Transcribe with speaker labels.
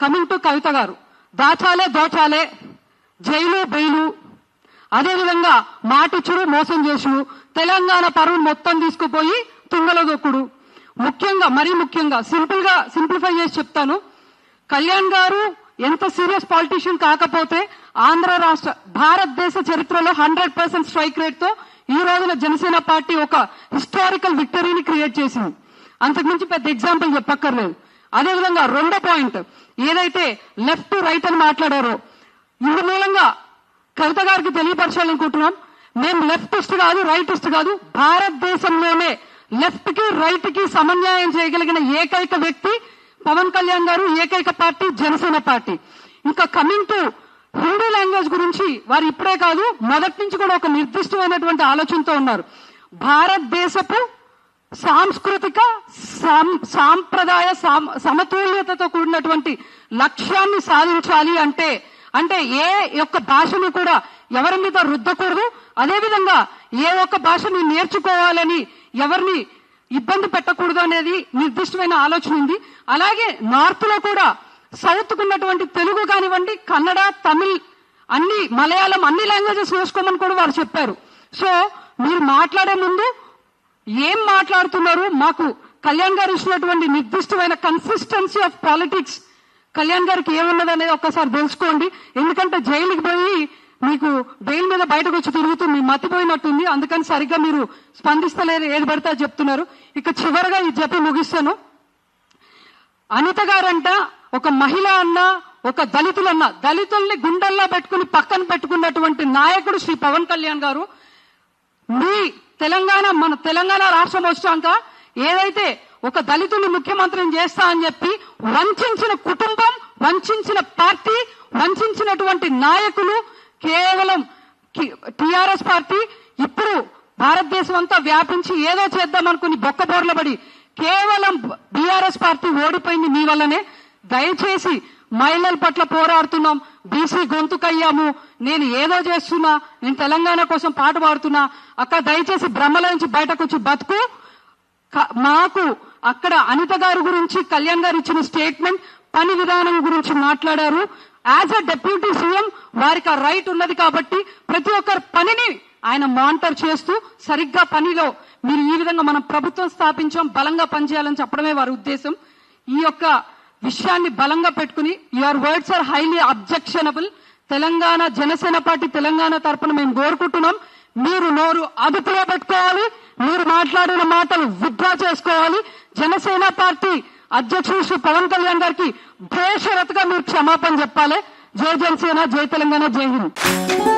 Speaker 1: Coming to కవిత గారు, దాచాలే దోచాలే, jail bail, అదేవిధంగా మాటిచ్చుడు మోసం చేసుడు, తెలంగాణ పరువు మొత్తం తీసుకుపోయి తుంగలో దొక్కుడు. మరీ ముఖ్యంగా సింప్లిఫై చేసి చెప్తాను. కళ్యాణ్ గారు ఎంత సీరియస్ పాలిటిషియన్ కాకపోతే ఆంధ్ర రాష్ట్ర భారతదేశ చరిత్రలో 100% స్ట్రైక్ రేట్ తో ఈ రోజున జనసేన పార్టీ ఒక హిస్టారికల్ విక్టరీని క్రియేట్ చేసింది. అంతకుమించి పెద్ద ఎగ్జాంపుల్ చెప్పక్కర్లేదు. అదేవిధంగా రెండో పాయింట్ ఏదైతే లెఫ్ట్ రైట్ అని మాట్లాడారో, ఇందు మూలంగా కవిత గారికి తెలియపరచాలనుకుంటున్నాం. మేము లెఫ్టిస్ట్ కాదు, రైటిస్ట్ కాదు. భారతదేశంలోనే లెఫ్ట్ కి రైట్ కి సమన్యాయం చేయగలిగిన ఏకైక వ్యక్తి పవన్ కళ్యాణ్ గారు, ఏకైక పార్టీ జనసేన పార్టీ. ఇంకా కమింగ్ టు హిందీ లాంగ్వేజ్ గురించి వారు ఇప్పుడే కాదు మొదటి నుంచి కూడా ఒక నిర్దిష్టమైనటువంటి ఆలోచనతో ఉన్నారు. భారతదేశపు సాంస్కృతిక సాంప్రదాయ సమతుల్యతతో కూడినటువంటి లక్ష్యాన్ని సాధించాలి అంటే ఏ ఒక్క భాషను కూడా ఎవరి మీద రుద్దకూడదు. అదేవిధంగా ఏ ఒక్క భాషని నేర్చుకోవాలని ఎవరిని ఇబ్బంది పెట్టకూడదు అనేది నిర్దిష్టమైన ఆలోచన ఉంది. అలాగే నార్త్ లో కూడా సౌత్ కున్నటువంటి తెలుగు కానివ్వండి, కన్నడ, తమిళ్, అన్ని మలయాళం, అన్ని లాంగ్వేజెస్ నేర్చుకోమని కూడా వారు చెప్పారు. సో మీరు మాట్లాడే ముందు ఏం మాట్లాడుతున్నారు, మాకు కళ్యాణ్ గారు ఇచ్చినటువంటి నిర్దిష్టమైన కన్సిస్టెన్సీ ఆఫ్ పాలిటిక్స్ కళ్యాణ్ గారికి ఏమున్నది అనేది ఒక్కసారి తెలుసుకోండి. ఎందుకంటే జైలుకి పోయి మీకు బెయిల్ మీద బయటకు వచ్చి తిరుగుతూ మీ మతిపోయినట్టుంది. అందుకని సరిగ్గా మీరు స్పందిస్తలేరు, ఏది పడితే చెప్తున్నారు. ఇక చివరిగా ఇది చెప్పి ముగిస్తాను. అనిత గారంట ఒక మహిళ అన్న, ఒక దళితులన్న, దళితుల్ని గుండెల్లో పెట్టుకుని పక్కన పెట్టుకున్నటువంటి నాయకుడు శ్రీ పవన్ కళ్యాణ్ గారు. మన తెలంగాణ రాష్ట్రం వచ్చాక ఏదైతే ఒక దళితుని ముఖ్యమంత్రిని చేస్తా అని చెప్పి వంచిన కుటుంబం, వంచిన పార్టీ, వంచినటువంటి నాయకులు కేవలం టిఆర్ఎస్ పార్టీ ఇప్పుడు భారతదేశం అంతా వ్యాపించి ఏదో చేద్దామనుకుని బొక్కబోర్లబడి కేవలం బీఆర్ఎస్ పార్టీ ఓడిపోయింది మీ వల్లనే. దయచేసి మహిళల పట్ల పోరాడుతున్నాం, బీసీ గొంతుకయ్యాము, నేను ఏదో చేస్తున్నా, నేను తెలంగాణ కోసం పాట పాడుతున్నా, అక్క దయచేసి భ్రమల నుంచి బయటకు వచ్చి బతుకు. మాకు అక్కడ అనిత గారి గురించి కళ్యాణ్ గారు ఇచ్చిన స్టేట్మెంట్, పని విధానం గురించి మాట్లాడారు. యాజ్ అ డిప్యూటీ సీఎం వారికి ఆ రైట్ ఉన్నది కాబట్టి ప్రతి ఒక్కరి పనిని ఆయన మానిటర్ చేస్తూ సరిగ్గా పనిలో మీరు ఈ విధంగా మనం ప్రభుత్వం స్థాపించాం, బలంగా పనిచేయాలని చెప్పడమే వారి ఉద్దేశం. ఈ యొక్క విషయాన్ని బలంగా పెట్టుకుని your words are highly objectionable. Telangana Janasena party Telangana తరపున మేము కోరుకుంటున్నాం, మీరు నోరు అదుపులో పెట్టుకోవాలి, మీరు మాట్లాడిన మాటలు విత్డ్రా చేసుకోవాలి. జనసేన పార్టీ అధ్యక్షుడు శ్రీ పవన్ కళ్యాణ్ గారికి బేషరతుగా మీరు క్షమాపణ చెప్పాలి. జై జనసేన, జై తెలంగాణ, జై హింద్.